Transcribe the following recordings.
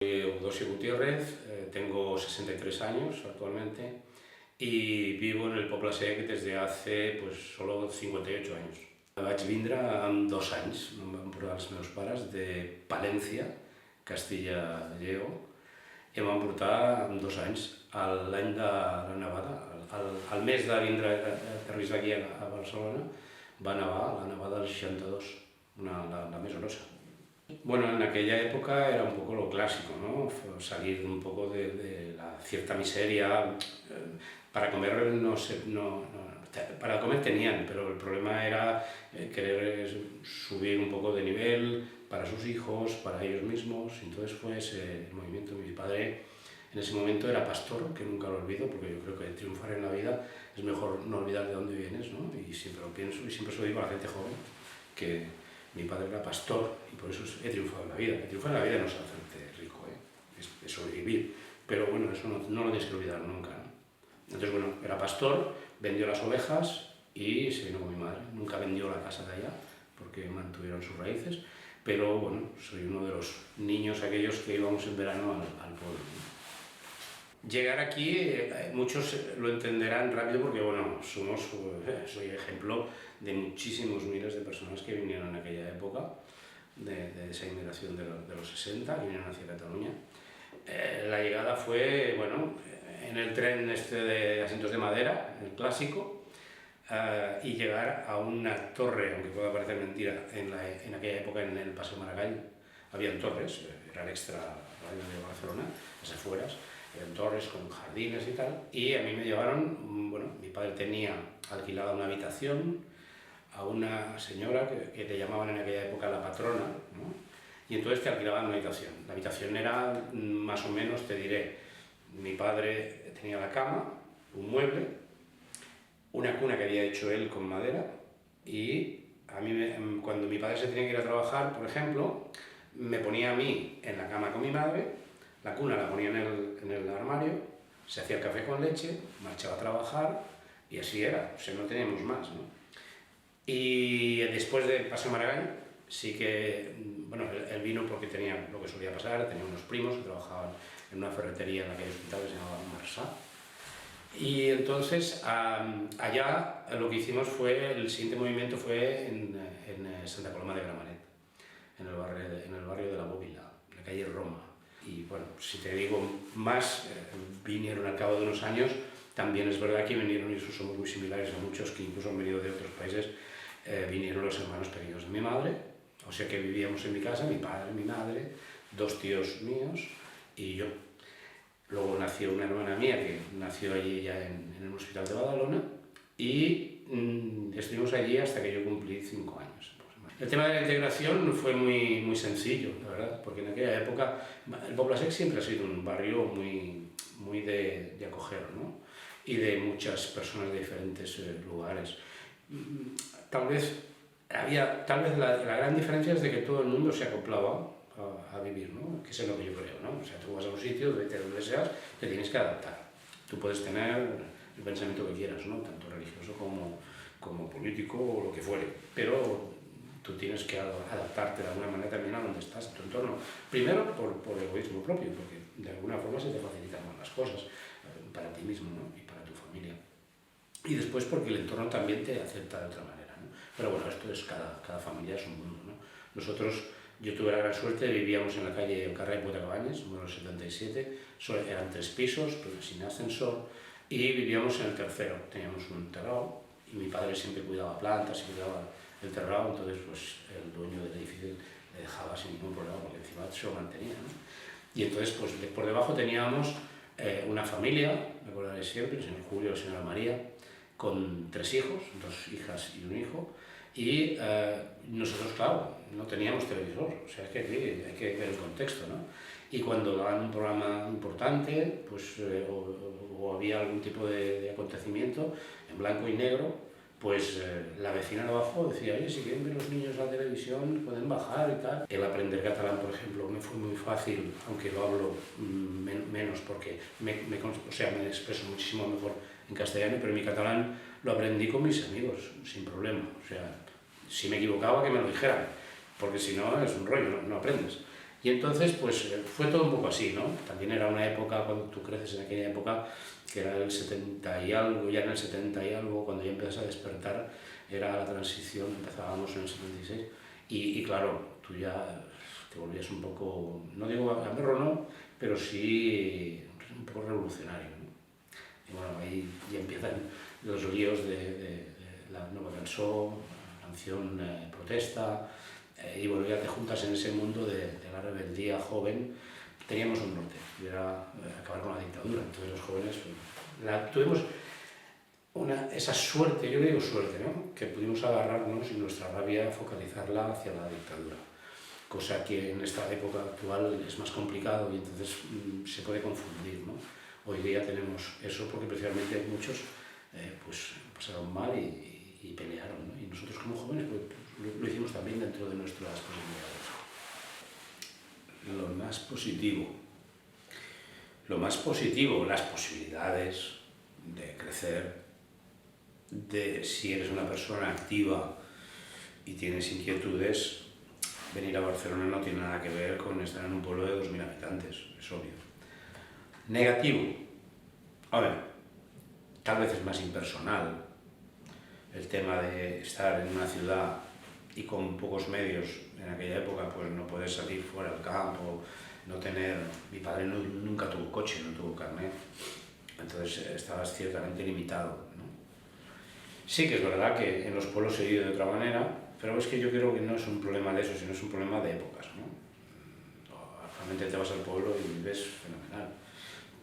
Soy Eudosio Gutiérrez, tengo 63 años actualmente i vivo en el Poble Sec des de solo 58 anys. Vaig vindre amb 2 anys, em van portar els meus pares de Palència, Castilla y Lleó, i em van portar amb 2 anys l'any de la nevada. Al mes de vindre aterrissar aquí a Barcelona va nevar la nevada del 62, la més grossa. Bueno, en aquella época era un poco lo clásico, ¿no? Salir un poco de la cierta miseria. Para comer para comer tenían, pero el problema era querer subir un poco de nivel para sus hijos, para ellos mismos. Entonces fue ese movimiento. Mi padre en ese momento era pastor, que nunca lo olvido, porque yo creo que triunfar en la vida es mejor no olvidar de dónde vienes, ¿no? Y siempre lo pienso y siempre se lo digo a la gente joven, que mi padre era pastor y por eso he triunfado en la vida. Triunfar en la vida no es hacerte rico, es sobrevivir, pero bueno, eso no lo tienes que olvidar nunca, ¿no? Entonces, bueno, era pastor, vendió las ovejas y se vino con mi madre. Nunca vendió la casa de allá porque mantuvieron sus raíces, pero bueno, soy uno de los niños aquellos que íbamos en verano al pueblo, ¿no? Llegar aquí, muchos lo entenderán rápido porque, bueno, soy ejemplo de muchísimos miles de personas que vinieron en aquella época, de esa inmigración de los 60, que vinieron hacia Cataluña. La llegada fue, bueno, en el tren de asientos de madera, el clásico, y llegar a una torre, aunque pueda parecer mentira, en aquella época en el Paseo Maragall habían torres, era el extra radio de Barcelona, las afueras, eran torres con jardines y tal, y a mí me llevaron, bueno, mi padre tenía alquilada una habitación a una señora que le llamaban en aquella época la patrona, ¿no? Y entonces te alquilaban una habitación. La habitación era más o menos, te diré, mi padre tenía la cama, un mueble, una cuna que había hecho él con madera, y a mí, cuando mi padre se tenía que ir a trabajar, por ejemplo, me ponía a mí en la cama con mi madre, la cuna la ponía en el armario, se hacía el café con leche, marchaba a trabajar y así era, o sea, no teníamos más, ¿no? Y después de Paseo Maragall, sí que, bueno, él vino porque tenía lo que solía pasar, tenía unos primos que trabajaban en una ferretería en la calle Hospital que se llamaba Marsá. Y entonces allá lo que hicimos fue, el siguiente movimiento fue en Santa Coloma de Gramenet, en el barrio de la Bóbila, en la calle Roma. Y bueno, si te digo más, vinieron al cabo de unos años, también es verdad que vinieron, y eso somos muy similares a muchos que incluso han venido de otros países, vinieron los hermanos pequeños de mi madre, o sea que vivíamos en mi casa, mi padre, mi madre, 2 tíos míos y yo. Luego nació una hermana mía que nació allí ya en el hospital de Badalona y estuvimos allí hasta que yo cumplí 5 años. El tema de la integración fue muy sencillo, la verdad, porque en aquella época el Poble Sec siempre ha sido un barrio muy de acoger, ¿no? Y de muchas personas de diferentes lugares. Tal vez la gran diferencia es de que todo el mundo se acoplaba a vivir, ¿no? Que es lo que yo creo, ¿no? O sea, tú vas a un sitio, vete a donde seas, te tienes que adaptar. Tú puedes tener el pensamiento que quieras, ¿no? Tanto religioso como político o lo que fuere, pero tú tienes que adaptarte de alguna manera también a donde estás, a tu entorno. Primero por egoísmo propio, porque de alguna forma se te facilitan más las cosas para ti mismo, ¿no? Y para tu familia. Y después porque el entorno también te acepta de otra manera, ¿no? Pero bueno, esto es cada familia es un mundo, ¿no? Yo tuve la gran suerte, vivíamos en la calle El Carrer Puigdecabañes, número 77, eran 3 pisos, pero sin ascensor, y vivíamos en el tercero. Teníamos un terrado y mi padre siempre cuidaba plantas y cuidaba el terrado, entonces pues el dueño del edificio le dejaba sin ningún problema porque encima se lo mantenía, ¿no? Y entonces pues por debajo teníamos una familia, me acordaré siempre, el señor Julio y la señora María, con 3 hijos, 2 hijas y un hijo, y nosotros, claro, no teníamos televisor, o sea, es que aquí hay que ver el contexto, ¿no? Y cuando daban un programa importante, pues, o había algún tipo de acontecimiento en blanco y negro, pues la vecina de abajo decía, oye, si quieren ver los niños la televisión, pueden bajar y tal. El aprender catalán, por ejemplo, me fue muy fácil, aunque lo hablo menos porque me expreso muchísimo mejor en castellano, pero mi catalán lo aprendí con mis amigos, sin problema. O sea, si me equivocaba, que me lo dijeran, porque si no es un rollo, no aprendes. Y entonces, pues fue todo un poco así, ¿no? También era una época, cuando tú creces en aquella época, que era el 70 y algo, ya en el 70 y algo, cuando ya empiezas a despertar, era la transición, empezábamos en el 76, y claro, tú ya te volvías un poco, no digo gamberro, no, pero sí un poco revolucionario, ¿no? Y bueno, ahí ya empiezan los líos de la nueva canción, la canción protesta, y bueno, ya te juntas en ese mundo de la rebeldía joven. Teníamos un norte, y era acabar con la dictadura. Entonces los jóvenes tuvimos esa suerte, yo digo suerte, ¿no? Que pudimos agarrarnos y nuestra rabia focalizarla hacia la dictadura. Cosa que en esta época actual es más complicado y entonces se puede confundir, ¿no? Hoy día tenemos eso porque precisamente muchos pues pasaron mal y pelearon, ¿no? Y nosotros como jóvenes pues, lo hicimos también dentro de nuestras posibilidades. Lo más positivo, las posibilidades de crecer, de si eres una persona activa y tienes inquietudes, venir a Barcelona no tiene nada que ver con estar en un pueblo de 2000 habitantes, es obvio. Negativo, a ver, tal vez es más impersonal el tema de estar en una ciudad y con pocos medios. En aquella época pues no poder salir fuera al campo, no tener... Mi padre nunca tuvo coche, no tuvo carnet, entonces estabas ciertamente limitado, ¿no? Sí que es verdad que en los pueblos se vive de otra manera, pero es que yo creo que no es un problema de eso, sino es un problema de épocas, ¿no? Realmente te vas al pueblo y vives fenomenal,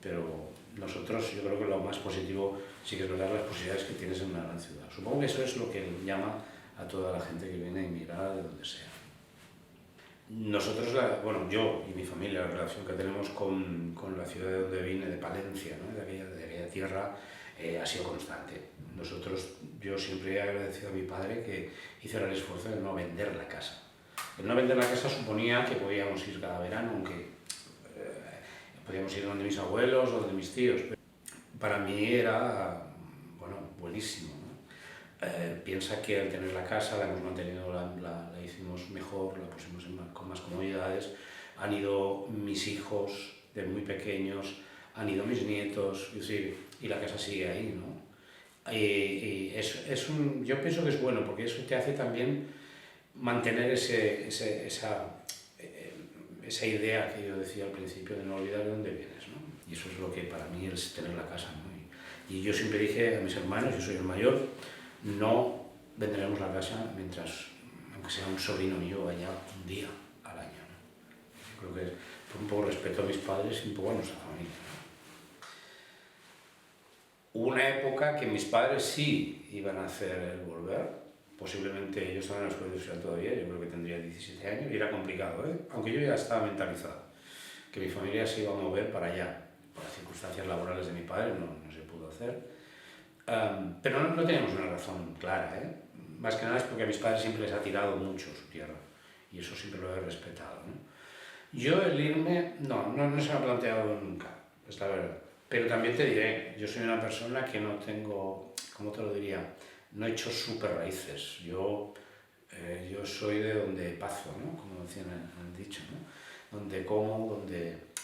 pero nosotros yo creo que lo más positivo sí que es verdad las posibilidades que tienes en una gran ciudad. Supongo que eso es lo que llama a toda la gente que viene a emigrar de donde sea. Nosotros, bueno, yo y mi familia, la relación que tenemos con la ciudad de donde vine, de Palencia, ¿no? de aquella tierra, ha sido constante. Yo siempre he agradecido a mi padre que hiciera el esfuerzo de no vender la casa. El no vender la casa suponía que podíamos ir cada verano, aunque podíamos ir donde mis abuelos o donde mis tíos. Pero para mí era, bueno, buenísimo, ¿no? Piensa que al tener la casa la hemos mantenido, la hicimos mejor, la pusimos con más comodidades. Han ido mis hijos de muy pequeños, han ido mis nietos, es decir, y la casa sigue ahí, ¿no? Yo pienso que es bueno porque eso te hace también mantener esa idea que yo decía al principio de no olvidar de dónde vienes, ¿no? Y eso es lo que para mí es tener la casa, ¿no? Y yo siempre dije a mis hermanos, yo soy el mayor, no venderemos la casa mientras, aunque sea un sobrino mío, vaya un día al año, ¿no? Yo creo que por un poco respeto a mis padres y un poco a nuestra familia, ¿no? Hubo una época que mis padres sí iban a hacer el volver, posiblemente ellos estaban en la escuela industrial todavía, yo creo que tendría 17 años, y era complicado, aunque yo ya estaba mentalizado, que mi familia se iba a mover para allá. Por las circunstancias laborales de mi padre no se pudo hacer, pero no teníamos una razón clara, más que nada es porque a mis padres siempre les ha tirado mucho su tierra, y eso siempre lo he respetado, ¿no? Yo el irme, no se me ha planteado nunca, es la verdad. Pero también te diré, yo soy una persona que no tengo, ¿cómo te lo diría? No he hecho súper raíces. Yo soy de donde paso, ¿no? Como decían han dicho, ¿no? Donde como,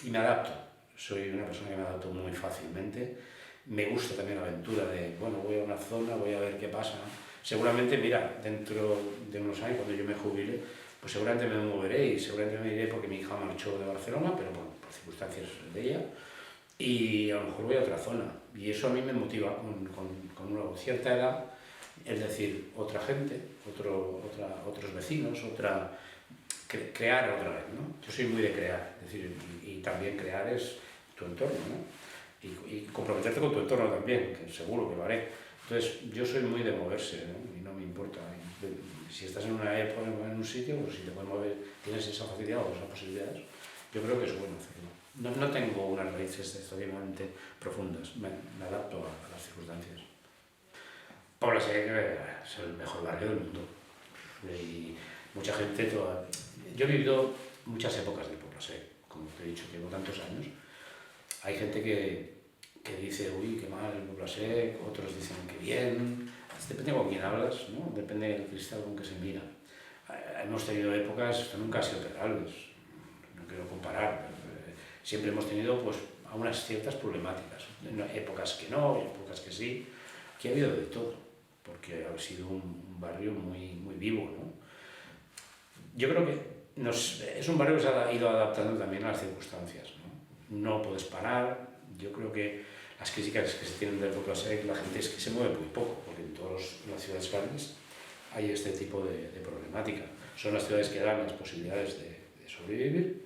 y me adapto. Soy una persona que me adapto muy fácilmente. Me gusta también la aventura de, bueno, voy a una zona, voy a ver qué pasa, ¿no? Seguramente, mira, dentro de unos años, cuando yo me jubile, pues seguramente me moveré y seguramente me iré porque mi hija marchó de Barcelona, pero bueno, por circunstancias de ella. Y a lo mejor voy a otra zona, y eso a mí me motiva con una cierta edad, es decir, otra gente, otros vecinos, crear otra vez, ¿no? Yo soy muy de crear, es decir, y también crear es tu entorno, ¿no? Y comprometerte con tu entorno también, que seguro que lo haré. Entonces, yo soy muy de moverse, ¿no? Y no me importa. Si estás en una época, en un sitio, pues si te puedes mover, tienes esa facilidad o esas posibilidades, yo creo que es bueno hacerlo. No tengo unas raíces extremadamente profundas, me adapto a las circunstancias. Pobla Seca es el mejor barrio del mundo. Y mucha gente, yo he vivido muchas épocas de Pobla Seca, como te he dicho, llevo tantos años. Hay gente que dice, uy, qué mal el Pobla Seca, otros dicen que bien. Depende con quién hablas, ¿no? Depende del cristal con que se mira. Hemos tenido épocas que nunca han sido pegables. no quiero comparar, siempre hemos tenido pues a unas ciertas problemáticas, épocas que no, épocas que sí, aquí ha habido de todo, porque ha sido un barrio muy vivo, ¿no? Yo creo que es un barrio que se ha ido adaptando también a las circunstancias, ¿no? No puedes parar, yo creo que las críticas que se tienen del Poble-sec, la gente es que se mueve muy poco, porque en todas las ciudades grandes hay este tipo de problemática. Son las ciudades que dan las posibilidades de sobrevivir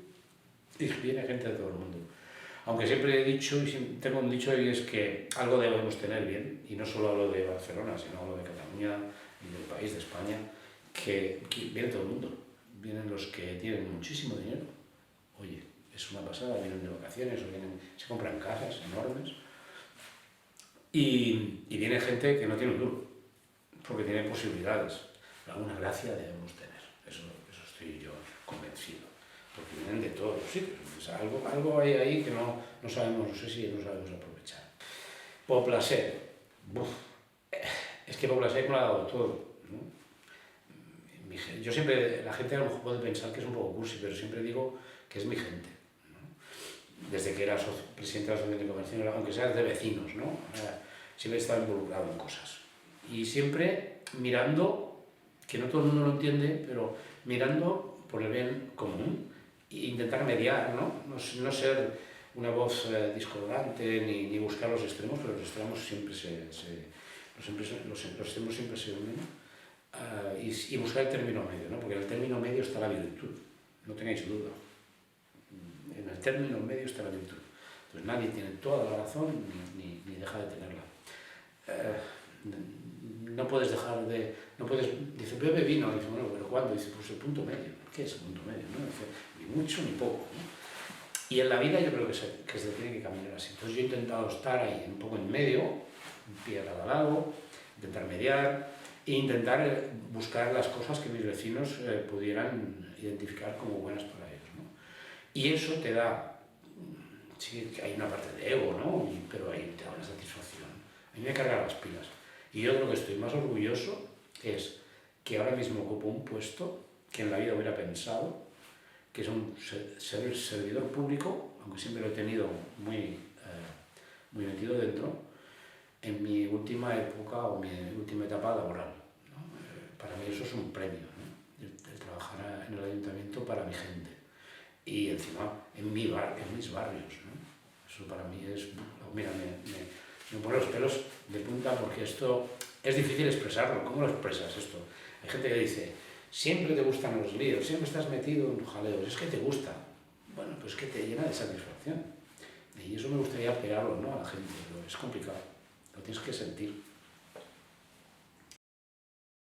y viene gente de todo el mundo. Aunque siempre he dicho, y tengo un dicho, y es que algo debemos tener bien, y no solo hablo de Barcelona, sino hablo de Cataluña y del país, de España, que viene todo el mundo. Vienen los que tienen muchísimo dinero. Oye, es una pasada, vienen de vacaciones, o se compran casas enormes. Y viene gente que no tiene un duro, porque tiene posibilidades. Alguna gracia debemos tener, eso estoy yo convencido, porque vienen de todos los sitios. O sea, algo hay ahí que no sabemos, no sé si no sabemos aprovechar. Poble-sec, es que Poble-sec me lo ha dado todo, ¿no? Yo siempre, la gente a lo mejor puede pensar que es un poco cursi, pero siempre digo que es mi gente, ¿no? Desde que era presidente de la Asociación de Comercio, aunque sea de vecinos, ¿no? Siempre he estado involucrado en cosas. Y siempre mirando, que no todo el mundo lo entiende, pero mirando por el bien común e intentar mediar, ¿no? No ser una voz discordante ni buscar los extremos, pero los extremos siempre los extremos siempre se unen, y buscar el término medio, ¿no? Porque en el término medio está la virtud, no tengáis duda. En el término medio está la virtud. Entonces nadie tiene toda la razón ni deja de tenerla. No puedes dejar de... dice, bebe vino, dice, bueno, ¿pero cuándo? Dice, pues el punto medio. ¿Qué es el punto medio? ¿No? Dice, ni mucho ni poco, ¿no? Y en la vida yo creo que se tiene que caminar así. Entonces yo he intentado estar ahí un poco en medio, un pie a cada lado, intentar mediar e intentar buscar las cosas que mis vecinos pudieran identificar como buenas para ellos, ¿no? Y eso te da, sí, hay una parte de ego, ¿no? Pero ahí te da una satisfacción. A mí me cargan las pilas. Y yo creo que estoy más orgulloso es que ahora mismo ocupo un puesto que en la vida hubiera pensado, que es ser el servidor público, aunque siempre lo he tenido muy metido dentro, en mi última época o mi última etapa laboral, ¿no? Para mí eso es un premio, ¿no? El trabajar en el ayuntamiento para mi gente y encima en mis barrios, ¿no? Eso para mí es... Mira, me pone los pelos de punta porque esto es difícil expresarlo. ¿Cómo lo expresas esto? Hay gente que dice, siempre te gustan los líos, siempre estás metido en jaleos, es que te gusta. Bueno, pues es que te llena de satisfacción. Y eso me gustaría pegarlo, ¿no? A la gente, pero es complicado, lo tienes que sentir.